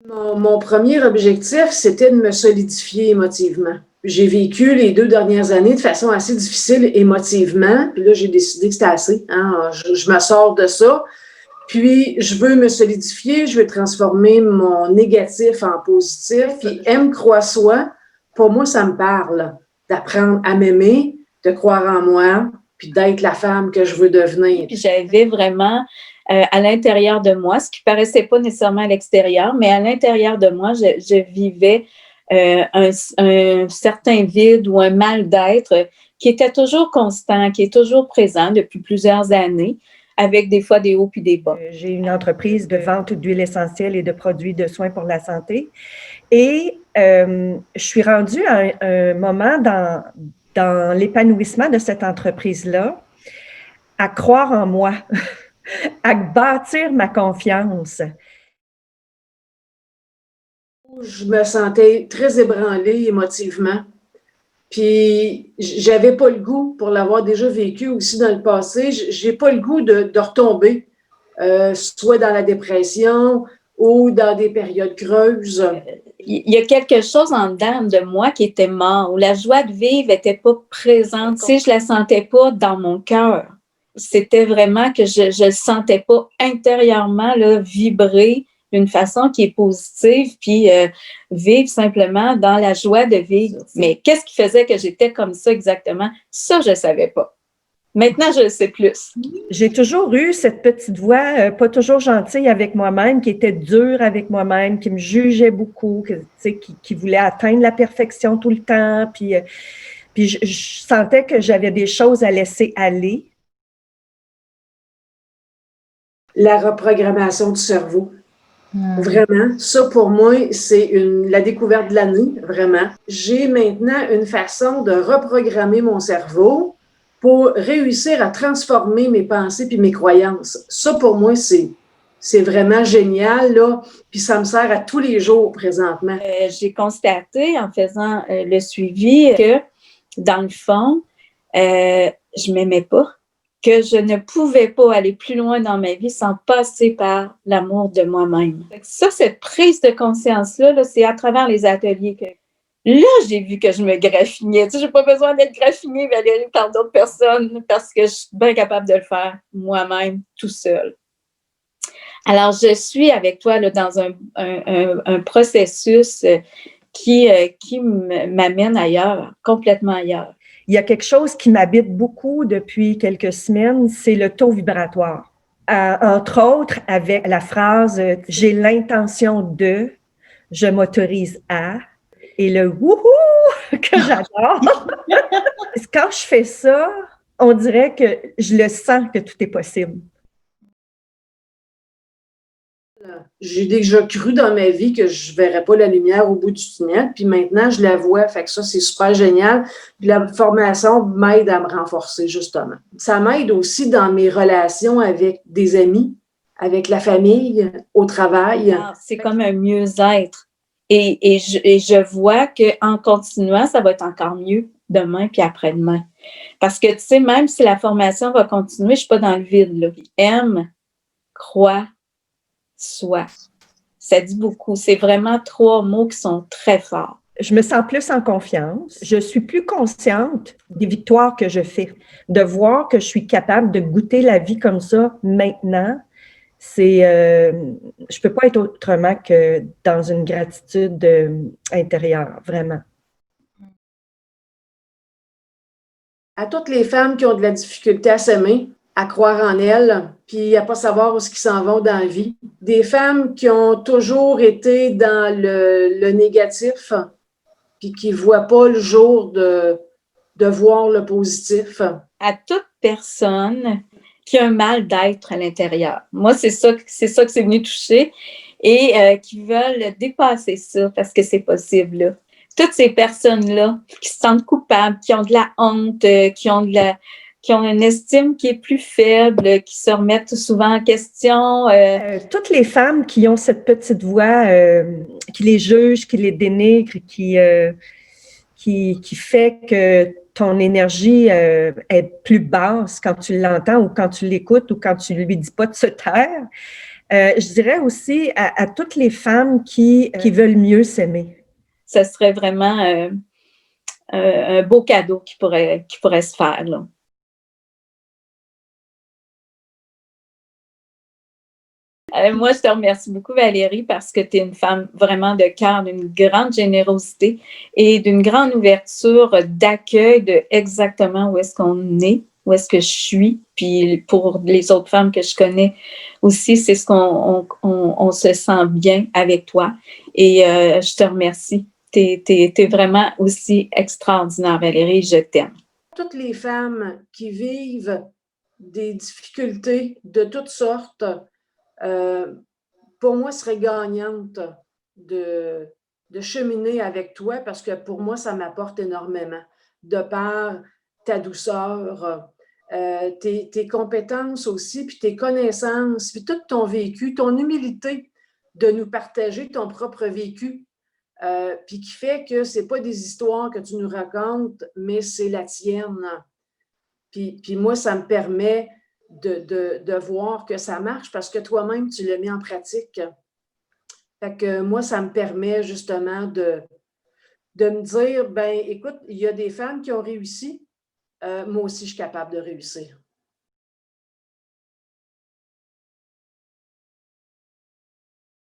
Mon premier objectif, c'était de me solidifier émotivement. J'ai vécu les 2 dernières années de façon assez difficile émotivement. Puis là, j'ai décidé que c'était assez. Hein? Je me sors de ça. Puis, je veux me solidifier, je veux transformer mon négatif en positif. Puis, aime, croit, soi, pour moi, ça me parle. D'apprendre à m'aimer, de croire en moi, puis d'être la femme que je veux devenir. Puis, j'avais vraiment à l'intérieur de moi, ce qui ne paraissait pas nécessairement à l'extérieur, mais à l'intérieur de moi, je vivais un certain vide ou un mal-d'être qui était toujours constant, qui est toujours présent depuis plusieurs années, avec des fois des hauts puis des bas. J'ai une entreprise de vente d'huile essentielle et de produits de soins pour la santé. Et je suis rendue à un moment dans l'épanouissement de cette entreprise-là à croire en moi, à bâtir ma confiance. Je me sentais très ébranlée émotivement. Puis, j'avais pas le goût, pour l'avoir déjà vécu aussi dans le passé, j'ai pas le goût de retomber, soit dans la dépression ou dans des périodes creuses. Il y a quelque chose en dedans de moi qui était mort, où la joie de vivre n'était pas présente. Tu sais, je la sentais pas dans mon cœur. C'était vraiment que je le sentais pas intérieurement là, vibrer d'une façon qui est positive, puis vivre simplement dans la joie de vivre. Mais qu'est-ce qui faisait que j'étais comme ça exactement? Ça, je ne savais pas. Maintenant, je le sais plus. J'ai toujours eu cette petite voix pas toujours gentille avec moi-même, qui était dure avec moi-même, qui me jugeait beaucoup, qui voulait atteindre la perfection tout le temps. Puis je sentais que j'avais des choses à laisser aller. La reprogrammation du cerveau. Vraiment, ça pour moi, c'est la découverte de l'année, vraiment. J'ai maintenant une façon de reprogrammer mon cerveau pour réussir à transformer mes pensées puis mes croyances. Ça pour moi, c'est vraiment génial, là, puis ça me sert à tous les jours présentement. J'ai constaté en faisant le suivi que, dans le fond, je m'aimais pas, que je ne pouvais pas aller plus loin dans ma vie sans passer par l'amour de moi-même. Ça, cette prise de conscience-là, là, c'est à travers les ateliers que là, j'ai vu que je me graffinais. Tu sais, j'ai pas besoin d'être graffinée, Valérie, par d'autres personnes parce que je suis bien capable de le faire moi-même, tout seul. Alors, je suis avec toi là, dans un processus qui m'amène ailleurs, complètement ailleurs. Il y a quelque chose qui m'habite beaucoup depuis quelques semaines, c'est le taux vibratoire. Entre autres, avec la phrase « j'ai l'intention de »,« je m'autorise à » et le « wouhou » que j'adore. Quand je fais ça, on dirait que je le sens que tout est possible. J'ai déjà cru dans ma vie que je ne verrais pas la lumière au bout du tunnel, puis maintenant, je la vois. Fait que ça, c'est super génial. Puis la formation m'aide à me renforcer, justement. Ça m'aide aussi dans mes relations avec des amis, avec la famille, au travail. Alors, c'est comme un mieux-être. Et je vois qu'en continuant, ça va être encore mieux demain puis après-demain. Parce que, tu sais, même si la formation va continuer, je ne suis pas dans le vide, là. Aime, crois, sois. Ça dit beaucoup. C'est vraiment 3 mots qui sont très forts. Je me sens plus en confiance. Je suis plus consciente des victoires que je fais. De voir que je suis capable de goûter la vie comme ça maintenant, je peux pas être autrement que dans une gratitude intérieure, vraiment. À toutes les femmes qui ont de la difficulté à s'aimer, à croire en elles, puis à pas savoir où ils s'en vont dans la vie. Des femmes qui ont toujours été dans le négatif, puis qui ne voient pas le jour de voir le positif. À toute personne qui a un mal d'être à l'intérieur. Moi, c'est ça que c'est venu toucher et qui veulent dépasser ça parce que c'est possible, là. Toutes ces personnes-là qui se sentent coupables, qui ont de la honte, qui ont une estime qui est plus faible, qui se remettent souvent en question. Toutes les femmes qui ont cette petite voix qui les juge, qui les dénigre, qui fait que ton énergie est plus basse quand tu l'entends ou quand tu l'écoutes ou quand tu lui dis pas de se taire, Je dirais aussi à toutes les femmes qui veulent mieux s'aimer. Ce serait vraiment un beau cadeau qui pourrait se faire, là. Moi, je te remercie beaucoup, Valérie, parce que tu es une femme vraiment de cœur, d'une grande générosité et d'une grande ouverture d'accueil de exactement où est-ce qu'on est, où est-ce que je suis. Puis pour les autres femmes que je connais aussi, c'est ce qu'on se sent bien avec toi. Et je te remercie. T'es vraiment aussi extraordinaire, Valérie. Je t'aime. Toutes les femmes qui vivent des difficultés de toutes sortes, pour moi, serait gagnante de cheminer avec toi parce que pour moi, ça m'apporte énormément. De par ta douceur, tes compétences aussi, puis tes connaissances, puis tout ton vécu, ton humilité de nous partager ton propre vécu, puis qui fait que ce n'est pas des histoires que tu nous racontes, mais c'est la tienne. Puis moi, ça me permet de voir que ça marche parce que toi-même, tu l'as mis en pratique. Fait que moi, ça me permet justement de me dire, ben écoute, il y a des femmes qui ont réussi, moi aussi, je suis capable de réussir.